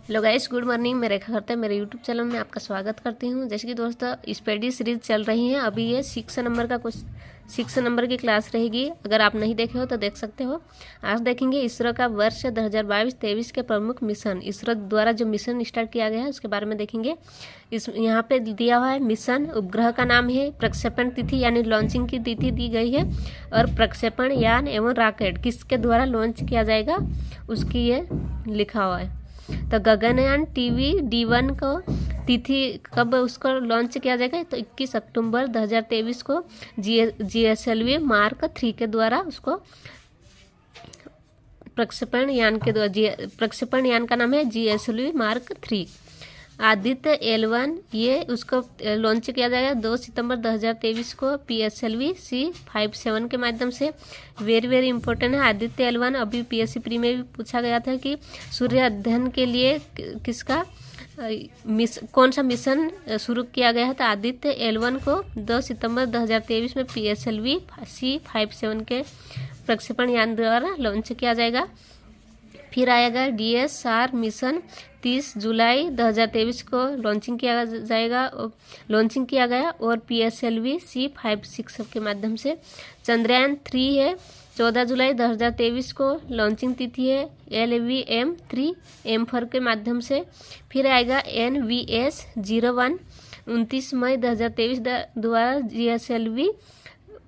Hello guys, good morning. मैं रेखा करते हैं मेरे यूट्यूब चैनल में आपका स्वागत करती हूँ। जैसे कि दोस्तों स्टडी सीरीज चल रही है, अभी ये 6 नंबर की क्लास रहेगी। अगर आप नहीं देखे हो तो देख सकते हो। आज देखेंगे इसरो का वर्ष 2022-23 के प्रमुख मिशन, इसरो द्वारा जो मिशन स्टार्ट किया गया है उसके बारे में देखेंगे। इस यहाँ पे दिया हुआ है मिशन, उपग्रह का नाम है, प्रक्षेपण तिथि यानी लॉन्चिंग की तिथि दी गई है, और प्रक्षेपण यान एवं रॉकेट किसके द्वारा लॉन्च किया जाएगा उसकी ये लिखा हुआ है। तो गगनयान TVD-1 को तिथि कब उसको लॉन्च किया जाएगा, तो 21 अक्टूबर 2023 को GSLV Mark 3 के द्वारा उसको प्रक्षेपण यान का नाम है GSLV Mark 3। आदित्य L1 ये उसको लॉन्च किया जाएगा 2 सितंबर 2023 को PSLV C57 के माध्यम से। वेरी इंपॉर्टेंट है आदित्य L1। अभी PSC प्री में भी पूछा गया था कि सूर्य अध्ययन के लिए किसका कौन सा मिशन शुरू किया गया है, तो आदित्य L1 को 2 सितंबर 2023 में PSLV C57 के प्रक्षेपण यान द्वारा लॉन्च किया जाएगा। फिर आएगा DSR मिशन 30 जुलाई 2023 को लॉन्चिंग किया गया और PSLV C56 के माध्यम से। चंद्रयान 3 है 14 जुलाई 2023 को लॉन्चिंग तिथि है LVM-3 M4 के माध्यम से। फिर आएगा NVS-01 29 मई 2023 द्वारा GSLV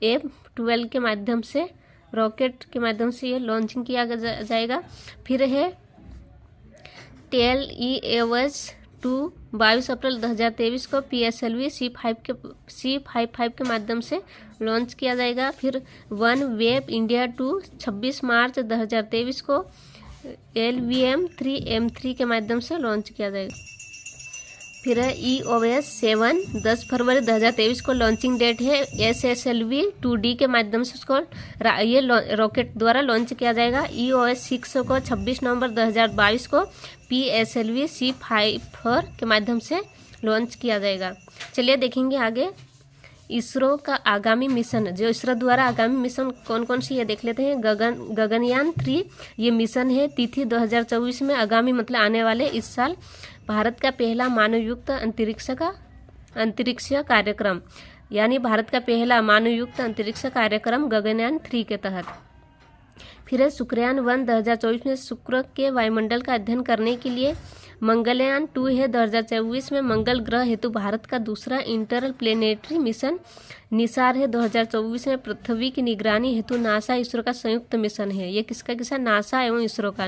M12 के माध्यम से रॉकेट के माध्यम से ये लॉन्चिंग किया जाएगा। फिर है TLEAS-2 22 अप्रैल 2023 को PSLV C55 के माध्यम से लॉन्च किया जाएगा। फिर OneWeb India 2 26 मार्च 2023 को LVM-3 M3 के माध्यम से लॉन्च किया जाएगा। फिर है EOS-7 10 फरवरी 2023 को लॉन्चिंग डेट है SSLV 2D के माध्यम से उसको ये रॉकेट द्वारा लॉन्च किया जाएगा। EOS-6 को 26 नवंबर 2022 को PSLV C54 के माध्यम से लॉन्च किया जाएगा। चलिए देखेंगे आगे इसरो का आगामी मिशन, जो इसरो द्वारा आगामी मिशन कौन कौन सी ये देख लेते हैं। गगनयान 3 ये मिशन है, तिथि 2024 में, आगामी मतलब आने वाले इस साल। भारत का पहला मानवयुक्त अंतरिक्ष कार्यक्रम, यानी भारत का पहला मानवयुक्त अंतरिक्ष कार्यक्रम गगनयान 3 के तहत। फिर है शुक्रयान 1 2024 में शुक्र के वायुमंडल का अध्ययन करने के लिए। मंगलयान 2 है 2024 में, मंगल ग्रह हेतु भारत का दूसरा इंटर प्लेनेटरी मिशन। निसार है 2024 में, पृथ्वी की निगरानी हेतु नासा इसरो का संयुक्त मिशन है। ये किसका नासा एवं इसरो का।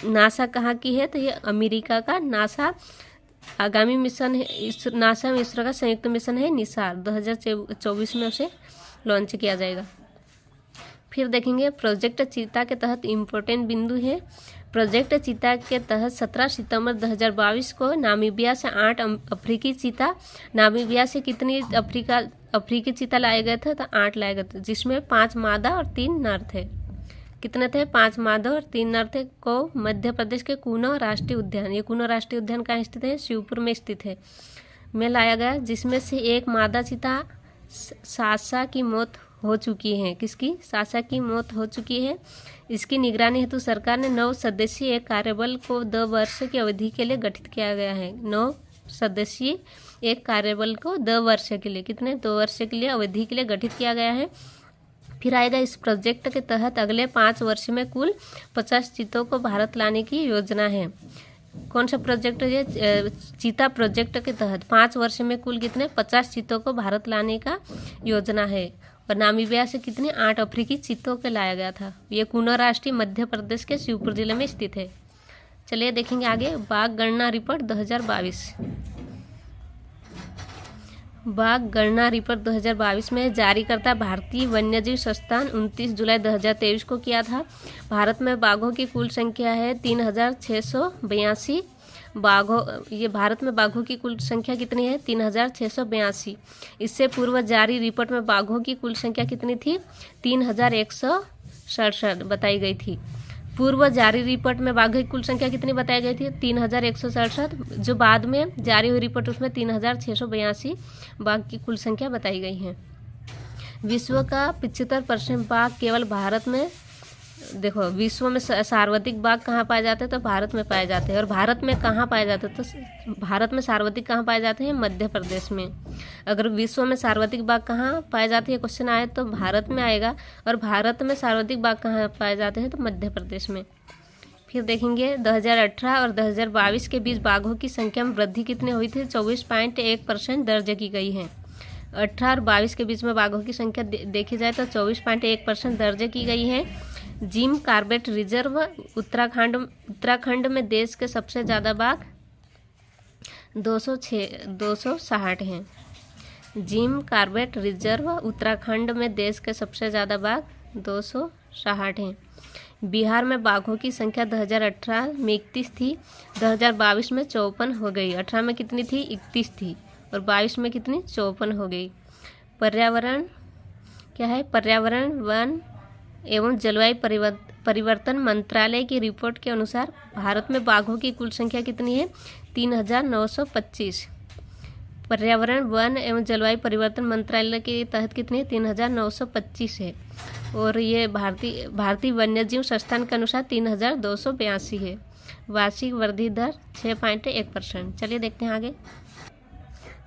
नासा कहाँ की है, तो ये अमेरिका का नासा आगामी मिशन है। नासा में इसरो का संयुक्त मिशन है निसार, 2024 में उसे लॉन्च किया जाएगा। फिर देखेंगे प्रोजेक्ट चीता के तहत इम्पोर्टेंट बिंदु है। प्रोजेक्ट चीता के तहत 17 सितंबर 2022 को नामीबिया से 8 अफ्रीकी चीता, नामीबिया से कितनी अफ्रीकी चीता लाए गए थे, तो 8 लाए गए थे, जिसमें 5 मादा और 3 नर थे। कितने थे? 5 मादा और 3 नर थे। को मध्य प्रदेश के कूनो राष्ट्रीय उद्यान, ये कूनो राष्ट्रीय उद्यान कहाँ स्थित है? शिवपुर में स्थित है, में लाया गया, जिसमें से एक मादा चीता सासा की मौत हो चुकी है। किसकी? सासा की मौत हो चुकी है। इसकी निगरानी हेतु सरकार ने 9 सदस्यीय एक कार्यबल को 2 वर्ष की अवधि के लिए गठित किया गया है। 9 सदस्यीय एक कार्यबल को 2 वर्ष के लिए, कितने? 2 वर्ष के लिए अवधि के लिए गठित किया गया है। फिर आएगा इस प्रोजेक्ट के तहत अगले 5 वर्ष में कुल 50 चीतों को भारत लाने की योजना है। कौन सा प्रोजेक्ट है? चीता प्रोजेक्ट के तहत 5 वर्ष में कुल कितने? 50 चीतों को भारत लाने का योजना है। और नामीबिया से कितने? 8 अफ्रीकी चीतों को लाया गया था। ये कूनो राष्ट्रीय मध्य प्रदेश के शिवपुर जिले में स्थित है। चलिए देखेंगे आगे बाघ गणना रिपोर्ट 2022। बाघ गणना रिपोर्ट 2022 में जारीकर्ता भारतीय वन्यजीव संस्थान 29 जुलाई 2023 को किया था। भारत में बाघों की कुल संख्या है 3682 बाघों। ये भारत में बाघों की कुल संख्या कितनी है? 3682। इससे पूर्व जारी रिपोर्ट में बाघों की कुल संख्या कितनी थी? 3167 बताई गई थी। पूर्व जारी रिपोर्ट में बाघों की कुल संख्या कितनी बताई गई थी? 3167। जो बाद में जारी हुई रिपोर्ट उसमें 3682 बाघ की कुल संख्या बताई गई है। विश्व का 75% बाघ केवल भारत में देखो विश्व में सार्वत्रिक बाघ कहाँ पाए जाते हैं, तो भारत में पाए जाते हैं। और भारत में कहाँ पाए जाते हैं, तो भारत में सार्वत्रिक कहाँ पाए जाते हैं, मध्य प्रदेश में। अगर विश्व में सार्वत्रिक बाघ कहाँ पाए जाते हैं क्वेश्चन आए तो भारत में आएगा, और भारत में सार्वत्रिक बाघ कहाँ पाए जाते हैं, तो मध्य प्रदेश में। फिर देखेंगे 2018 और 2022 के बीच बाघों की संख्या में वृद्धि कितनी हुई थी, 24.1% दर्ज की गई है। 18 और 22 के बीच में बाघों की संख्या देखी जाए तो 24.1% दर्ज की गई है। जिम कॉर्बेट रिजर्व उत्तराखंड में देश के सबसे ज़्यादा बाघ 260 हैं। जिम कॉर्बेट रिजर्व उत्तराखंड में देश के सबसे ज़्यादा बाघ 260 हैं। बिहार में बाघों की संख्या 2018 में 31 थी, 2022 में 54 हो गई। 18 में कितनी थी, 31 थी, और 22 में कितनी, 54 हो गई। पर्यावरण क्या है, पर्यावरण वन एवं जलवायु परिवर्तन मंत्रालय की रिपोर्ट के अनुसार भारत में बाघों की कुल संख्या कितनी है, 3925। पर्यावरण वन एवं जलवायु परिवर्तन मंत्रालय के तहत कितनी है, 3925 है। और ये भारतीय वन्यजीव संस्थान के अनुसार 3282 है। वार्षिक वृद्धि दर 6.1%। चलिए देखते हैं आगे।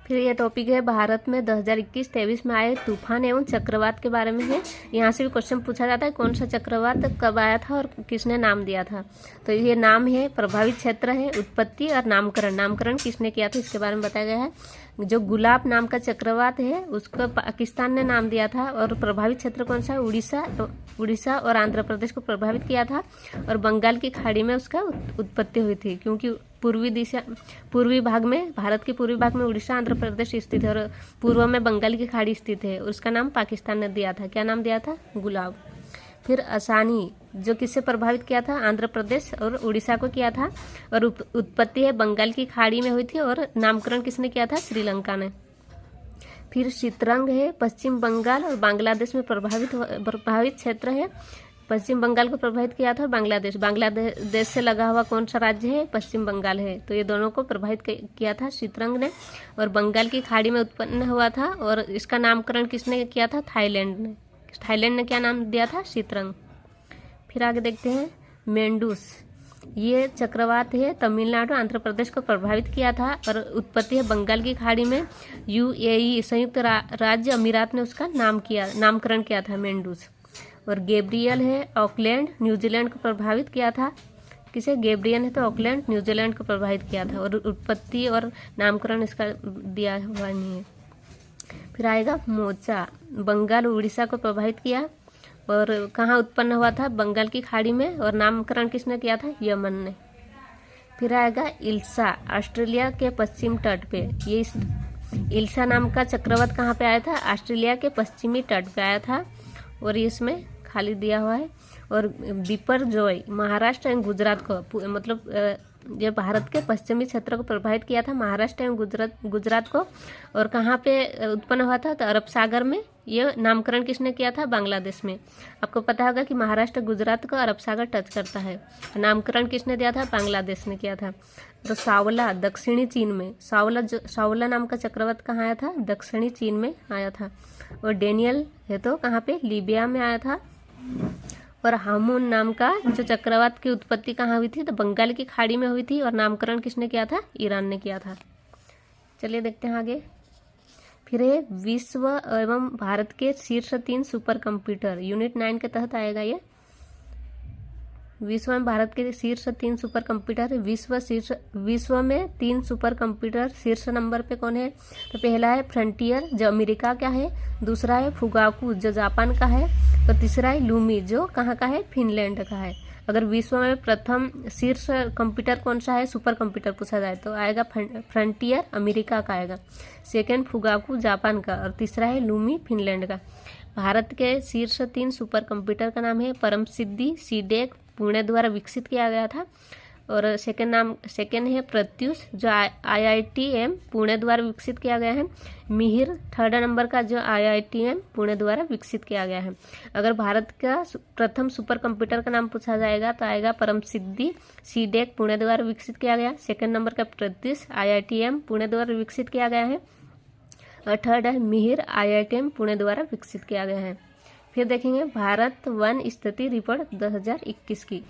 फिर ये टॉपिक है भारत में 2021-23 में आए तूफान एवं चक्रवात के बारे में है। यहाँ से भी क्वेश्चन पूछा जाता है कौन सा चक्रवात कब आया था और किसने नाम दिया था। तो ये नाम है, प्रभावित क्षेत्र है, उत्पत्ति और नामकरण किसने किया था इसके बारे में बताया गया है। जो गुलाब नाम का चक्रवात है उसको पाकिस्तान ने नाम दिया था, और प्रभावित क्षेत्र कौन सा है, उड़ीसा और आंध्र प्रदेश को प्रभावित किया था, और बंगाल की खाड़ी में उसका उत्पत्ति हुई थी, क्योंकि पूर्वी भाग में, भारत के पूर्वी भाग में उड़ीसा आंध्र प्रदेश स्थित है और पूर्व में बंगाल की खाड़ी स्थित है। उसका नाम पाकिस्तान ने दिया था। क्या नाम दिया था, गुलाब। फिर आसानी जो किससे प्रभावित किया था, आंध्र प्रदेश और उड़ीसा को किया था, और उत्पत्ति है बंगाल की खाड़ी में हुई थी, और नामकरण किसने किया था, श्रीलंका ने। फिर शीतरंग है, पश्चिम बंगाल और बांग्लादेश में प्रभावित क्षेत्र है। पश्चिम बंगाल को प्रभावित किया था, बांग्लादेश से लगा हुआ कौन सा राज्य है, पश्चिम बंगाल है। तो ये दोनों को प्रभावित किया था शीतरंग ने, और बंगाल की खाड़ी में उत्पन्न हुआ था, और इसका नामकरण किसने किया था, थाईलैंड ने क्या नाम दिया था, शीतरंग। फिर आगे देखते हैं मेंडूस। ये चक्रवात है, तमिलनाडु आंध्र प्रदेश को प्रभावित किया था, और उत्पत्ति है बंगाल की खाड़ी में। UAE संयुक्त राज्य अमीरात ने उसका नामकरण किया था, मेंडूस। और गैब्रियल है, ऑकलैंड न्यूजीलैंड को प्रभावित किया था। किसे, गैब्रियल है तो ऑकलैंड न्यूजीलैंड को प्रभावित किया था, और उत्पत्ति और नामकरण इसका दिया हुआ नहीं है। फिर आएगा मोचा, बंगाल उड़ीसा को प्रभावित किया, और कहाँ उत्पन्न हुआ था, बंगाल की खाड़ी में, और नामकरण किसने किया था, यमन ने। फिर आएगा इल्सा, ऑस्ट्रेलिया के पश्चिम तट पे। ये इल्सा नाम का चक्रवात कहाँ पे आया था, ऑस्ट्रेलिया के पश्चिमी तट पे आया था, और इसमें खाली दिया हुआ है। और बिपरजॉय महाराष्ट्र एवं गुजरात को, मतलब ये भारत के पश्चिमी क्षेत्र को प्रभावित किया था, महाराष्ट्र एवं गुजरात को। और कहाँ पे उत्पन्न हुआ था, तो अरब सागर में। ये नामकरण किसने किया था, बांग्लादेश में। आपको पता होगा कि महाराष्ट्र गुजरात को अरब सागर टच करता है। नामकरण किसने दिया था, बांग्लादेश ने किया था। तो सावला दक्षिणी चीन में, सावला नाम का चक्रवात कहाँ आया था, दक्षिणी चीन में आया था। और डेनियल है तो कहाँ पे, लीबिया में आया था। और हामून नाम का जो चक्रवात की उत्पत्ति कहाँ हुई थी, तो बंगाल की खाड़ी में हुई थी, और नामकरण किसने किया था, ईरान ने किया था। चलिए देखते हैं आगे। फिर है विश्व एवं भारत के शीर्ष 3 सुपर कंप्यूटर, यूनिट 9 के तहत आएगा ये। विश्व में भारत के शीर्ष 3 सुपर कंप्यूटर है। विश्व में 3 सुपर कंप्यूटर शीर्ष नंबर पे कौन है, तो पहला है फ्रंटियर जो अमेरिका का है, दूसरा है फुगाकू जो जापान का है, और तीसरा है लूमी जो कहाँ का है, फिनलैंड का है। अगर विश्व में प्रथम शीर्ष कंप्यूटर कौन सा है, सुपर कंप्यूटर पूछा जाए तो आएगा फ्रंटियर अमेरिका का आएगा, सेकेंड फुगाकू जापान का, और तीसरा है लूमी फिनलैंड का। भारत के शीर्ष 3 सुपर कंप्यूटर का नाम है परम सिद्धि सीडेक, पुणे द्वारा विकसित किया गया था। और सेकेंड है प्रत्यूष जो IITM पुणे द्वारा विकसित किया गया है। मिहिर थर्ड नंबर का जो IITM पुणे द्वारा विकसित किया गया है। अगर भारत का प्रथम सुपर कंप्यूटर का नाम पूछा जाएगा तो आएगा परम सिद्धि सीडेक पुणे द्वारा विकसित किया गया। सेकेंड नंबर का प्रत्यूष IITM पुणे द्वारा विकसित किया गया है, और थर्ड है मिहिर IITM पुणे द्वारा विकसित किया गया है। फिर देखेंगे भारत वन स्थिति रिपोर्ट 2021 की।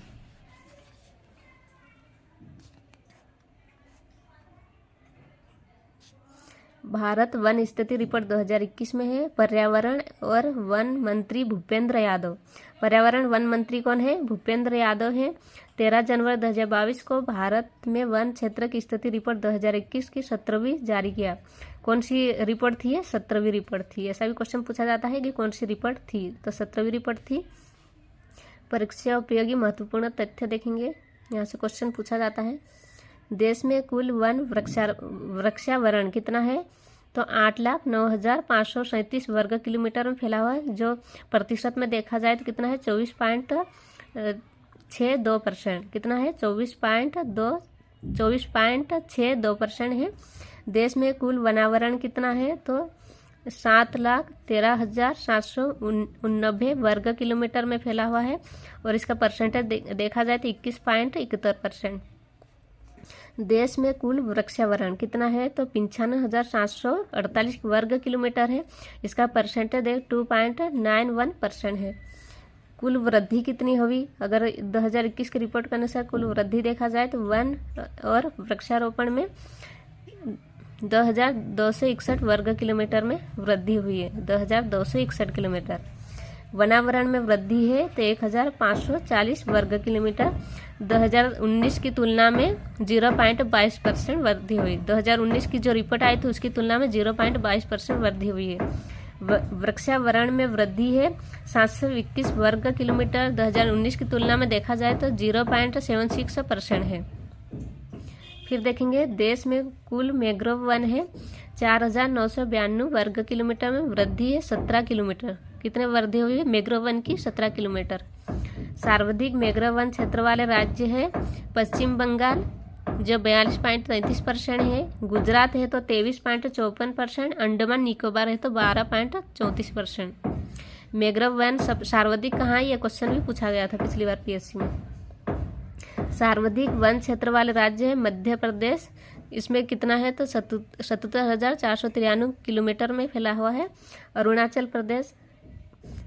भारत वन स्थिति रिपोर्ट 2021 में है पर्यावरण और वन मंत्री भूपेंद्र यादव। पर्यावरण वन मंत्री कौन है? भूपेंद्र यादव है। 13 जनवरी 2022 को भारत में वन क्षेत्र की स्थिति रिपोर्ट 2021 की 17वीं जारी किया। कौन सी रिपोर्ट थी? 17वीं रिपोर्ट थी। ऐसा भी क्वेश्चन पूछा जाता है कि कौन सी रिपोर्ट थी, तो 17वीं रिपोर्ट थी। परीक्षा उपयोगी महत्वपूर्ण तथ्य देखेंगे, यहाँ से क्वेश्चन पूछा जाता है। देश में कुल वन वृक्षावरण कितना है? तो 8,09,537 वर्ग किलोमीटर में फैला हुआ है, जो प्रतिशत में देखा जाए तो कितना है? 24.62%। कितना है? 24.62% है। देश में कुल वनावरण कितना है? तो 7,13,789 वर्ग किलोमीटर में फैला हुआ है, और इसका परसेंटेज देखा जाए तो 21.71%। देश में कुल वृक्षावरण कितना है? तो 95,748 वर्ग किलोमीटर है, इसका परसेंटेज 2.91% है। कुल वृद्धि कितनी हुई? अगर 2021 की रिपोर्ट के अनुसार कुल वृद्धि देखा जाए तो वन और वृक्षारोपण में 2,261 वर्ग किलोमीटर में वृद्धि हुई है। 2,261 किलोमीटर। वनावरण में वृद्धि है तो 1,540 वर्ग किलोमीटर। 2019 की तुलना में 0.22% वृद्धि हुई। 2019 की जो रिपोर्ट आई थी उसकी तुलना में 0.22% वृद्धि हुई है। वृक्षावरण में वृद्धि है 721 वर्ग किलोमीटर। 2019 की तुलना में देखा जाए तो 0.76% है। फिर देखेंगे देश में कुल मैंग्रोव वन है 4,992 वर्ग किलोमीटर में वृद्धि है 17 किलोमीटर। कितने वृद्धि हुई है? मैंग्रोव वन की 17 किलोमीटर। सर्वाधिक मैंग्रोव वन क्षेत्र वाले राज्य है पश्चिम बंगाल, जो 42.33% है। गुजरात है तो 23.54%। अंडमान निकोबार है तो 12.34%। मैंग्रोव वन सर्वाधिक कहाँ है? यह क्वेश्चन भी पूछा गया था पिछली बार पीएससी में। सर्वाधिक वन क्षेत्र वाले राज्य है मध्य प्रदेश, इसमें कितना है? तो 77,493 किलोमीटर में फैला हुआ है। अरुणाचल प्रदेश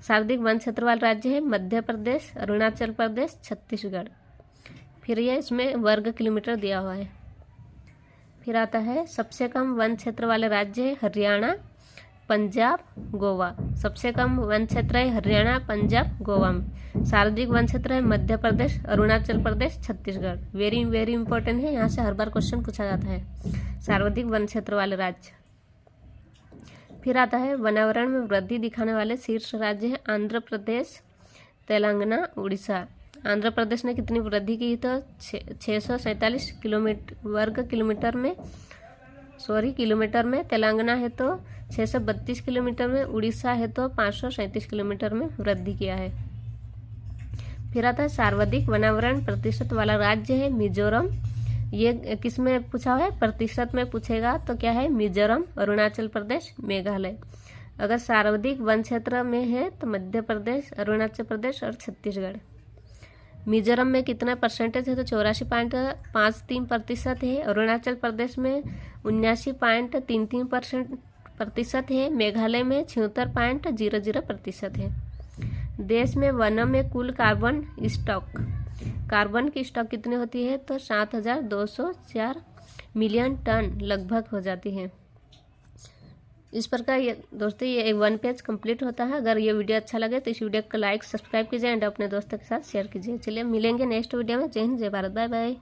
सर्वाधिक वन क्षेत्र वाला राज्य है मध्य प्रदेश, अरुणाचल प्रदेश, छत्तीसगढ़। फिर ये इसमें वर्ग किलोमीटर दिया हुआ है। फिर आता है सबसे कम वन क्षेत्र वाले राज्य है हरियाणा, पंजाब, गोवा। सबसे कम वन क्षेत्र है हरियाणा, पंजाब, गोवा में। सर्वाधिक वन क्षेत्र है Madhya Pradesh, Arunachal Pradesh, Chhattisgarh. Very very important है, यहाँ से हर बार क्वेश्चन पूछा जाता है सर्वाधिक वन क्षेत्र वाले राज्य। फिर आता है वनावरण में वृद्धि दिखाने वाले शीर्ष राज्य हैं आंध्र प्रदेश, तेलंगाना, उड़ीसा। आंध्र प्रदेश ने कितनी वृद्धि की? तो 647 वर्ग किलोमीटर में। तेलंगाना है तो 632 किलोमीटर में। उड़ीसा है तो 537 किलोमीटर में वृद्धि किया है। फिर आता है सर्वाधिक वनावरण प्रतिशत वाला राज्य है मिजोरम। ये किस में पूछा है? प्रतिशत में पूछेगा तो क्या है? मिजोरम, अरुणाचल प्रदेश, मेघालय। अगर सर्वाधिक वन क्षेत्र में है तो मध्य प्रदेश, अरुणाचल प्रदेश और छत्तीसगढ़। मिजोरम में कितना परसेंटेज है? तो 84.53% है। अरुणाचल प्रदेश में 79.33% है। मेघालय में 76.00% है। देश में वनों में कुल कार्बन की स्टॉक कितनी होती है? तो 7,204 मिलियन टन लगभग हो जाती है। इस प्रकार ये दोस्तों ये 1 पेज कंप्लीट होता है। अगर ये वीडियो अच्छा लगे तो इस वीडियो को लाइक सब्सक्राइब कीजिए एंड अपने दोस्तों के साथ शेयर कीजिए। चलिए मिलेंगे नेक्स्ट वीडियो में। जय हिंद, जय भारत, बाय बाय।